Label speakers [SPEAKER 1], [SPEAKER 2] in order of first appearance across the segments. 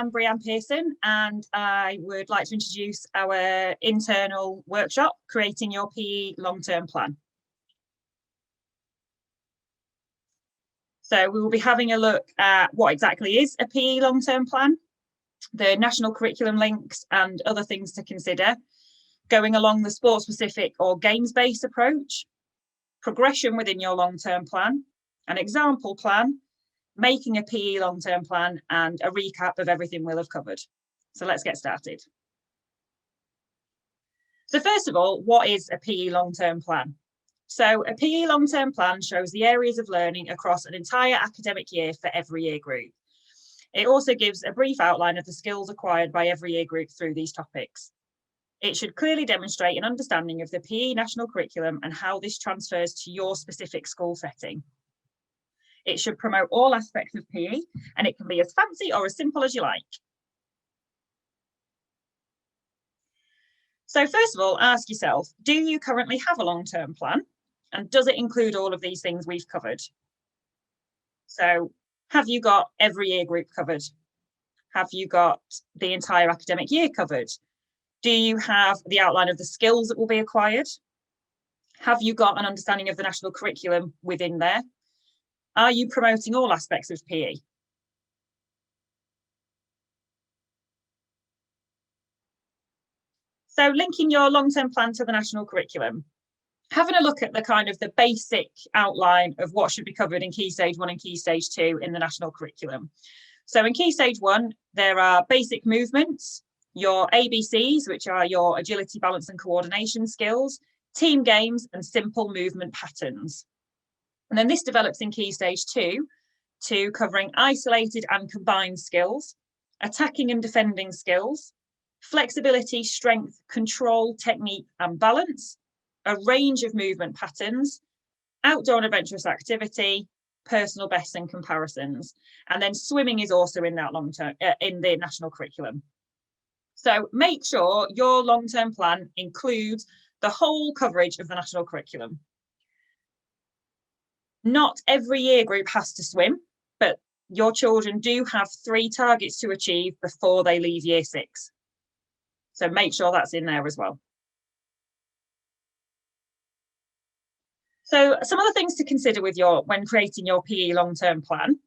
[SPEAKER 1] I'm Brianne Pearson, and I would like to introduce our internal workshop, Creating Your PE Long-Term Plan. So we will be having a look at what exactly is a PE long-term plan, the national curriculum links and other things to consider, going along the sport-specific or games-based approach, progression within your long-term plan, an example plan, making a PE long-term plan, and a recap of everything we'll have covered. So let's get started. So first of all, what is a PE long-term plan? So a PE long-term plan shows the areas of learning across an entire academic year for every year group. It also gives a brief outline of the skills acquired by every year group through these topics. It should clearly demonstrate an understanding of the PE national curriculum and how this transfers to your specific school setting. It should promote all aspects of PE, and it can be as fancy or as simple as you like. So first of all, ask yourself, do you currently have a long-term plan? And does it include all of these things we've covered? So have you got every year group covered? Have you got the entire academic year covered? Do you have the outline of the skills that will be acquired? Have you got an understanding of the national curriculum within there? Are you promoting all aspects of PE? So linking your long-term plan to the national curriculum, having a look at the kind of the basic outline of what should be covered in Key Stage 1 and Key Stage 2 in the national curriculum. So in Key Stage 1, there are basic movements, your ABCs, which are your agility, balance and coordination skills, team games and simple movement patterns. And then this develops in Key Stage 2 to covering isolated and combined skills, attacking and defending skills, flexibility, strength, control, technique and balance, a range of movement patterns, outdoor and adventurous activity, personal bests and comparisons. And then swimming is also in that long-term, in the national curriculum. So make sure your long-term plan includes the whole coverage of the national curriculum. Not every year group has to swim, but your children do have 3 targets to achieve before they leave year 6. So make sure that's in there as well. So some of the things to consider with when creating your PE long-term plan,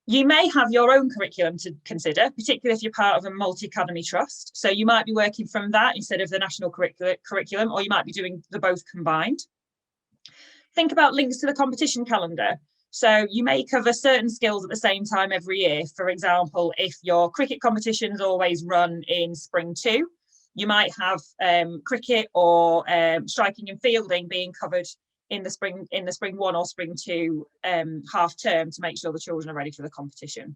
[SPEAKER 1] you may have your own curriculum to consider, particularly if you're part of a multi-academy trust. So you might be working from that instead of the national curriculum, or you might be doing the both combined. Think about links to the competition calendar. So you may cover certain skills at the same time every year. For example, if your cricket competitions always run in spring 2, you might have cricket or striking and fielding being covered in the spring 1 or spring 2 half term to make sure the children are ready for the competition.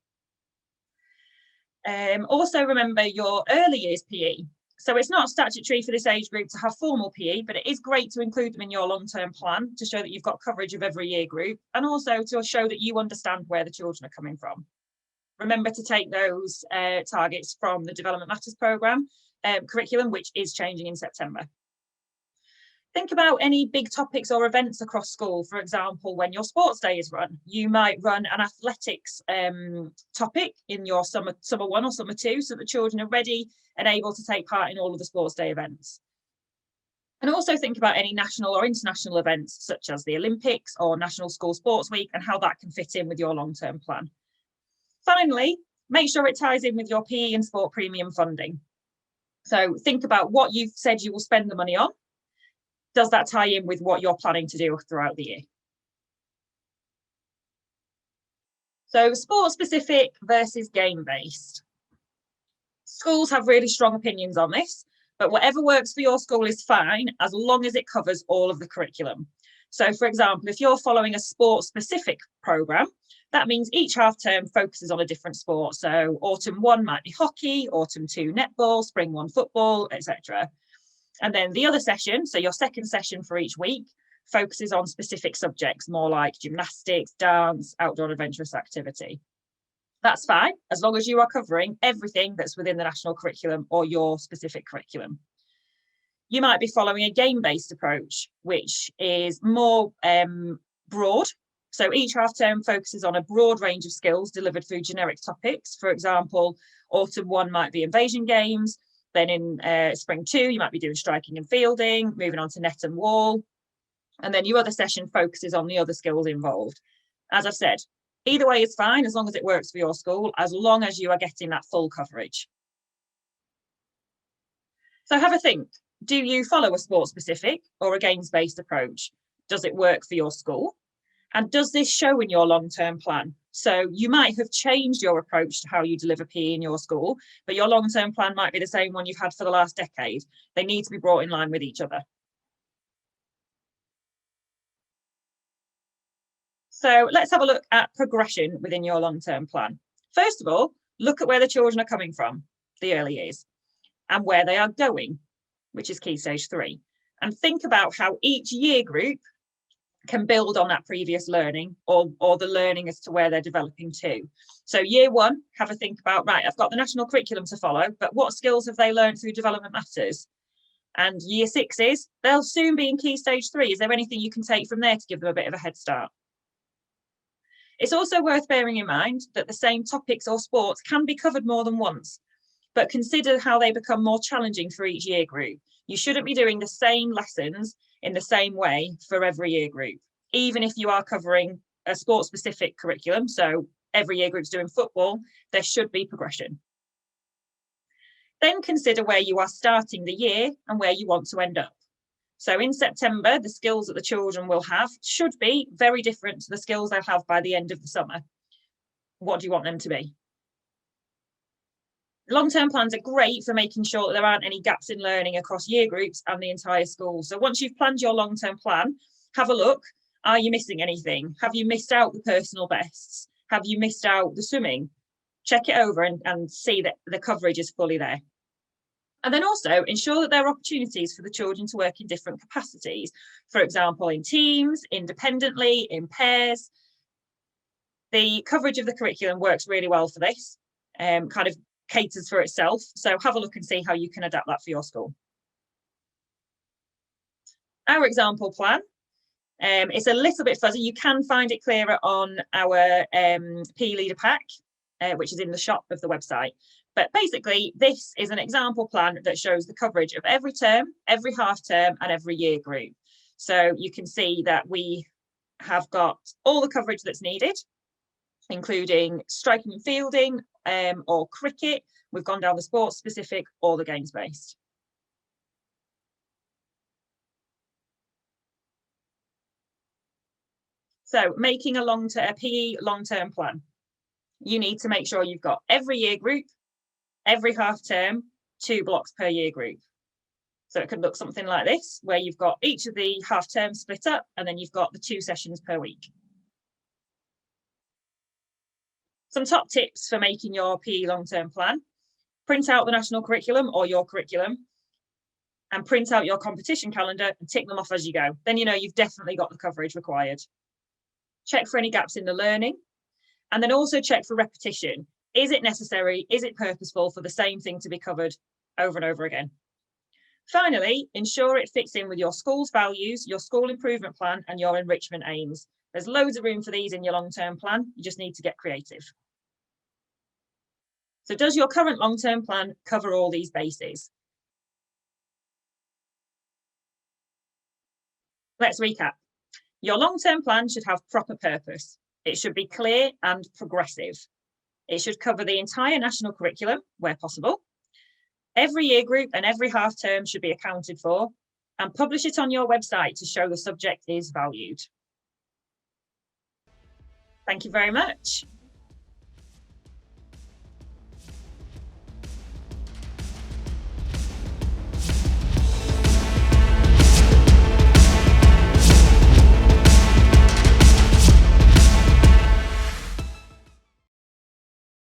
[SPEAKER 1] Also remember your early years PE. So it's not statutory for this age group to have formal PE, but it is great to include them in your long-term plan to show that you've got coverage of every year group and also to show that you understand where the children are coming from. Remember to take those targets from the Development Matters programme curriculum, which is changing in September. Think about any big topics or events across school. For example, when your sports day is run, you might run an athletics topic in your summer 1 or summer 2 so that children are ready and able to take part in all of the sports day events. And also think about any national or international events such as the Olympics or National School Sports Week and how that can fit in with your long-term plan. Finally, make sure it ties in with your PE and sport premium funding. So think about what you've said you will spend the money on. Does that tie in with what you're planning to do throughout the year? So sport specific versus game based. Schools have really strong opinions on this, but whatever works for your school is fine as long as it covers all of the curriculum. So for example, if you're following a sport specific programme, that means each half term focuses on a different sport. So autumn 1 might be hockey, autumn 2 netball, spring 1 football, etc. And then the other session, so your second session for each week, focuses on specific subjects, more like gymnastics, dance, outdoor adventurous activity. That's fine, as long as you are covering everything that's within the national curriculum or your specific curriculum. You might be following a game-based approach, which is more broad. So each half term focuses on a broad range of skills delivered through generic topics. For example, autumn 1 might be invasion games. Then in spring 2, you might be doing striking and fielding, moving on to net and wall. And then your other session focuses on the other skills involved. As I've said, either way is fine as long as it works for your school, as long as you are getting that full coverage. So have a think. Do you follow a sport specific or a games based approach? Does it work for your school? And does this show in your long-term plan? So you might have changed your approach to how you deliver PE in your school, but your long-term plan might be the same one you've had for the last decade. They need to be brought in line with each other. So let's have a look at progression within your long-term plan. First of all, look at where the children are coming from, the early years, and where they are going, which is Key Stage 3. And think about how each year group can build on that previous learning or the learning as to where they're developing to. So year 1, have a think about, right, I've got the national curriculum to follow, but what skills have they learned through Development Matters? And year 6 they'll soon be in Key Stage 3. Is there anything you can take from there to give them a bit of a head start? It's also worth bearing in mind that the same topics or sports can be covered more than once, but consider how they become more challenging for each year group. You shouldn't be doing the same lessons in the same way for every year group, even if you are covering a sport-specific curriculum. So every year group's doing football, there should be progression. Then consider where you are starting the year and where you want to end up. So in September, the skills that the children will have should be very different to the skills they'll have by the end of the summer. What do you want them to be? Long-term plans are great for making sure that there aren't any gaps in learning across year groups and the entire school. So once you've planned your long-term plan, have a look. Are you missing anything? Have you missed out the personal bests? Have you missed out the swimming? Check it over and see that the coverage is fully there. And then also ensure that there are opportunities for the children to work in different capacities. For example, in teams, independently, in pairs. The coverage of the curriculum works really well for this, kind of caters for itself. So have a look and see how you can adapt that for your school. Our example plan, it's a little bit fuzzy. You can find it clearer on our PE Leader Pack, which is in the shop of the website. But basically, this is an example plan that shows the coverage of every term, every half term, and every year group. So you can see that we have got all the coverage that's needed, including striking and fielding or cricket. We've gone down the sports specific or the games based. So making a PE long-term plan. You need to make sure you've got every year group, every half term, 2 blocks per year group. So it could look something like this, where you've got each of the half terms split up, and then you've got the 2 sessions per week. Some top tips for making your PE long-term plan. Print out the national curriculum or your curriculum and print out your competition calendar and tick them off as you go. Then you know you've definitely got the coverage required. Check for any gaps in the learning, and then also check for repetition. Is it necessary? Is it purposeful for the same thing to be covered over and over again? Finally, ensure it fits in with your school's values, your school improvement plan, and your enrichment aims. There's loads of room for these in your long-term plan. You just need to get creative. So does your current long-term plan cover all these bases? Let's recap. Your long-term plan should have proper purpose. It should be clear and progressive. It should cover the entire national curriculum where possible. Every year group and every half term should be accounted for, and publish it on your website to show the subject is valued. Thank you very much.